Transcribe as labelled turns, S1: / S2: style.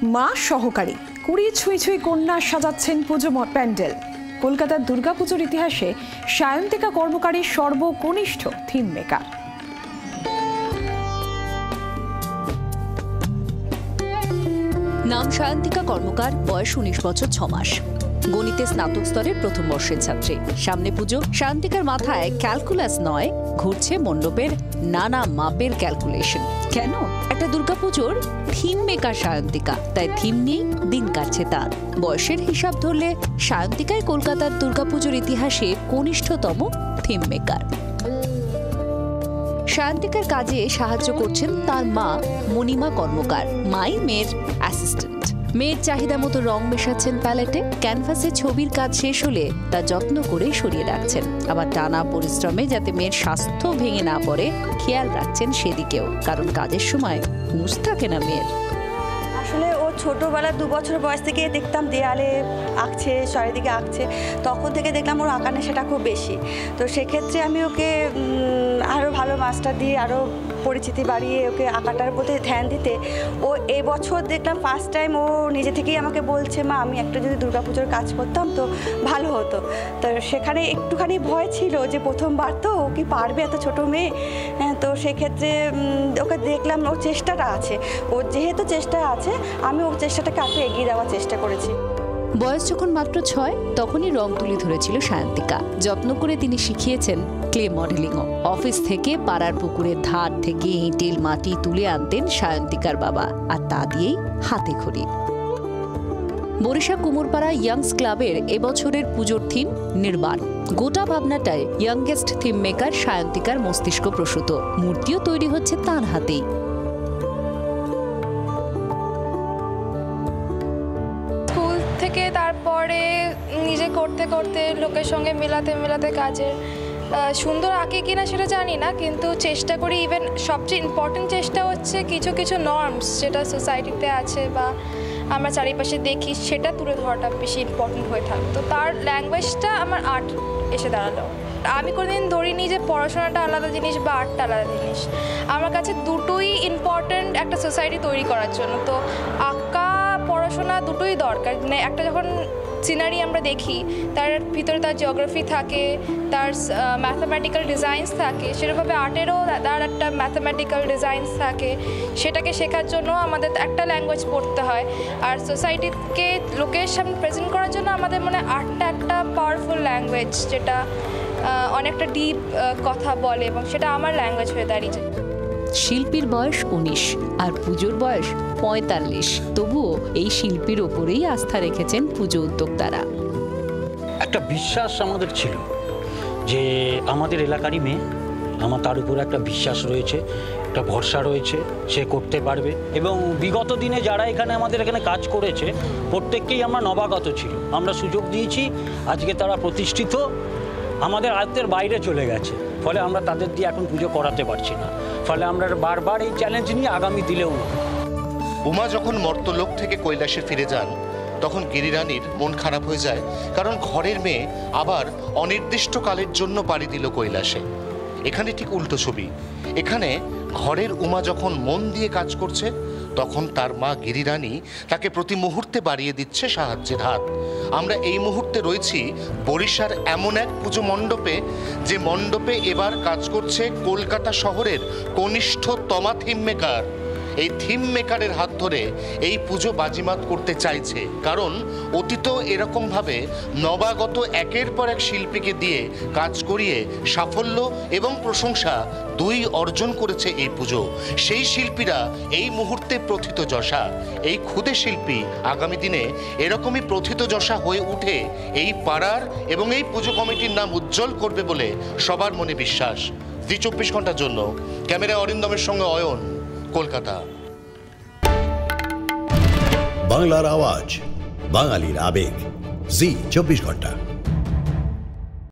S1: মা সহকারী কুড়িয়ে ছুঁই ছুঁই কন্যা সাজাচ্ছেন পুজো প্যান্ডেল। কলকাতার দুর্গাপুজোর ইতিহাসে সায়ন্তিকা কর্মকারী সর্বকনিষ্ঠ থিম মেকার।
S2: নাম সায়ন্তিকা কর্মকার, বয়স 19 বছর 6 মাস, গণিতে স্নাতক স্তরের প্রথম বর্ষের ছাত্রী। সামনে পুজো, সায়ন্তিকার মাথায় ক্যালকুলাস নয়, ঘুরছে মণ্ডপের নানা মাপের ক্যালকুলেশন। কেন? একটা দুর্গাপুজোর থিম মেকার সায়ন্তিকা, তাই থিম নিয়ে দিন কাটছে তার। বয়সের হিসাব ধরলে সায়ন্তিকাই কলকাতার দুর্গাপুজোর ইতিহাসে কনিষ্ঠতম থিম মেকার। সায়ন্তিকার কাজে সাহায্য করছেন তার মা মণিমা কর্মকার। মাই মেয়ের অ্যাসিস্ট্যান্ট। মেয়ের চাহিদা মতো রং মেশাচ্ছেন প্যালেটে। ক্যানভাসে ছবির কাজ শেষ হলে তা যত্ন করে সরিয়ে রাখছেন। আবার টানা পরিশ্রমে যাতে মেয়ের স্বাস্থ্য ভেঙে না পড়ে খেয়াল রাখছেন সেদিকেও, কারণ কাজের সময় হুঁশ থাকে না মেয়ের।
S3: আসলে ও ছোটোবেলায় 2 বছর বয়স থেকে দেখতাম দেয়ালে আঁকছে, চারিদিকে আঁকছে, তখন থেকে দেখলাম ওর আঁকা নেশাটা খুব বেশি। তো সেক্ষেত্রে আমি ওকে আরও ভালো মাস্টার দিয়ে আরও পরিচিতি বাড়িয়ে ওকে আঁকাটার প্রতি ধ্যান দিতে ও এবছর দেখলাম ফার্স্ট টাইম ও নিজে থেকেই আমাকে বলছে, মা আমি একটা যদি দুর্গাপুজোর কাজ করতাম তো ভালো হতো। তো সেখানে একটুখানি ভয় ছিল যে প্রথমবার তো ও কি পারবে এত ছোটো মেয়ে। তো সেক্ষেত্রে ওকে দেখলাম ওর চেষ্টাটা আছে, ওর যেহেতু চেষ্টা আছে আমি ওর চেষ্টাটাকে একটু এগিয়ে দেওয়ার চেষ্টা করেছি।
S2: বয়স যখন মাত্র 6 তখনই রং তুলি ধরেছিল সায়ন্তিকা। যত্ন করে তিনি শিখিয়েছেন ক্লে মডেলিংও। অফিস থেকে পাড়ার পুকুরের ধার থেকে এঁটেল মাটি তুলে আনতেন সায়ন্তিকার বাবা, আর তা দিয়েই হাতে খড়ি। বরিশা কুমোরপাড়া ইয়াংস ক্লাবের এবছরের পুজোর থিম নির্বাণ। গোটা ভাবনাটায় ইয়াংগেস্ট থিম মেকার সায়ন্তিকার মস্তিষ্ক প্রসূত। মূর্তিও তৈরি হচ্ছে তার হাতেই।
S4: থেকে তারপরে নিজে করতে করতে লোকের সঙ্গে মেলাতে কাজের সুন্দর আঁকে কিনা সেটা জানি না, কিন্তু চেষ্টা করি। ইভেন সবচেয়ে ইম্পর্টেন্ট চেষ্টা হচ্ছে কিছু কিছু নর্মস যেটা সোসাইটিতে আছে বা আমরা চারিপাশে দেখি সেটা তুলে ধরাটা বেশি ইম্পর্টেন্ট হয়ে থাকে। তো তার ল্যাঙ্গুয়েজটা আমার আর্ট এসে দাঁড়ালো। আমি কোনোদিন ধরিনি যে পড়াশোনাটা আলাদা জিনিস বা আর্টটা আলাদা জিনিস। আমার কাছে দুটোই ইম্পর্টেন্ট একটা সোসাইটি তৈরি করার জন্য। তো আঁকা পড়াশোনা দুটোই দরকার। মানে একটা যখন সিনারি আমরা দেখি তার ভিতরে তার জিওগ্রাফি থাকে, তার ম্যাথামেটিক্যাল ডিজাইনস থাকে, সেরকমভাবে আর্টেরও তার একটা ম্যাথামেটিক্যাল ডিজাইনস থাকে। সেটাকে শেখার জন্য আমাদের একটা ল্যাঙ্গুয়েজ পড়তে হয়, আর সোসাইটিকে লোকের সামনে প্রেজেন্ট করার জন্য আমাদের মনে হয় আর্টটা একটা পাওয়ারফুল ল্যাঙ্গুয়েজ, যেটা অনেকটা ডিপ কথা বলে, এবং সেটা আমার ল্যাঙ্গুয়েজ হয়ে দাঁড়িয়েছে।
S2: শিল্পীর বয়স 19 আর পুজোর বয়স 45। তবুও এই শিল্পীর ওপরেই আস্থা রেখেছেন পুজো উদ্যোক্তারা।
S5: একটা বিশ্বাস আমাদের ছিল যে আমাদের এলাকারই মেয়ে, আমার তার উপরে একটা বিশ্বাস রয়েছে, একটা ভরসা রয়েছে, সে করতে পারবে। এবং বিগত দিনে যারা আমাদের এখানে কাজ করেছে প্রত্যেককেই আমরা নবাগত ছিল, আমরা সুযোগ দিয়েছি। আজকে তারা প্রতিষ্ঠিত, আমাদের আয়ত্তের বাইরে চলে গেছে, ফলে আমরা তাদের দিয়ে এখন পুজো করাতে পারছি না। ফলে আমরা বারবার এই চ্যালেঞ্জ নিয়ে আগামী দিলেও না।
S6: উমা যখন মর্তলোক থেকে কৈলাসে ফিরে যান তখন গিরিরানীর মন খারাপ হয়ে যায়, কারণ ঘরের মেয়ে আবার অনির্দিষ্টকালের জন্য পাড়ি দিল কৈলাসে। এখানে ঠিক উল্টো ছবি। এখানে ঘরের উমা যখন মন দিয়ে কাজ করছে তখন তার মা গিরিরানী তাকে প্রতি মুহূর্তে বাড়িয়ে দিচ্ছে সাহায্যের হাত। আমরা এই মুহূর্তে রয়েছি বরিশার এমন এক পুজো মণ্ডপে, যে মণ্ডপে এবার কাজ করছে কলকাতা শহরের কনিষ্ঠতমা থিম মেকার। এই থিম মেকারের হাত ধরে এই পুজো বাজিমাত করতে চাইছে, কারণ অতীত এরকমভাবে নবাগত একের পর এক শিল্পীকে দিয়ে কাজ করিয়ে সাফল্য এবং প্রশংসা দুই অর্জন করেছে এই পুজো। সেই শিল্পীরা এই মুহূর্তে প্রথিতযশা। এই ক্ষুদে শিল্পী আগামী দিনে এরকমই প্রথিতযশা হয়ে উঠে এই পাড়ার এবং এই পুজো কমিটির নাম উজ্জ্বল করবে বলে সবার মনে বিশ্বাস। জি 24 ঘন্টার জন্য ক্যামেরা অরিন্দমের সঙ্গে অয়ন, কলকাতা।
S7: বাংলার আওয়াজ, বাঙালির আবেগ, জি 24 ঘন্টা।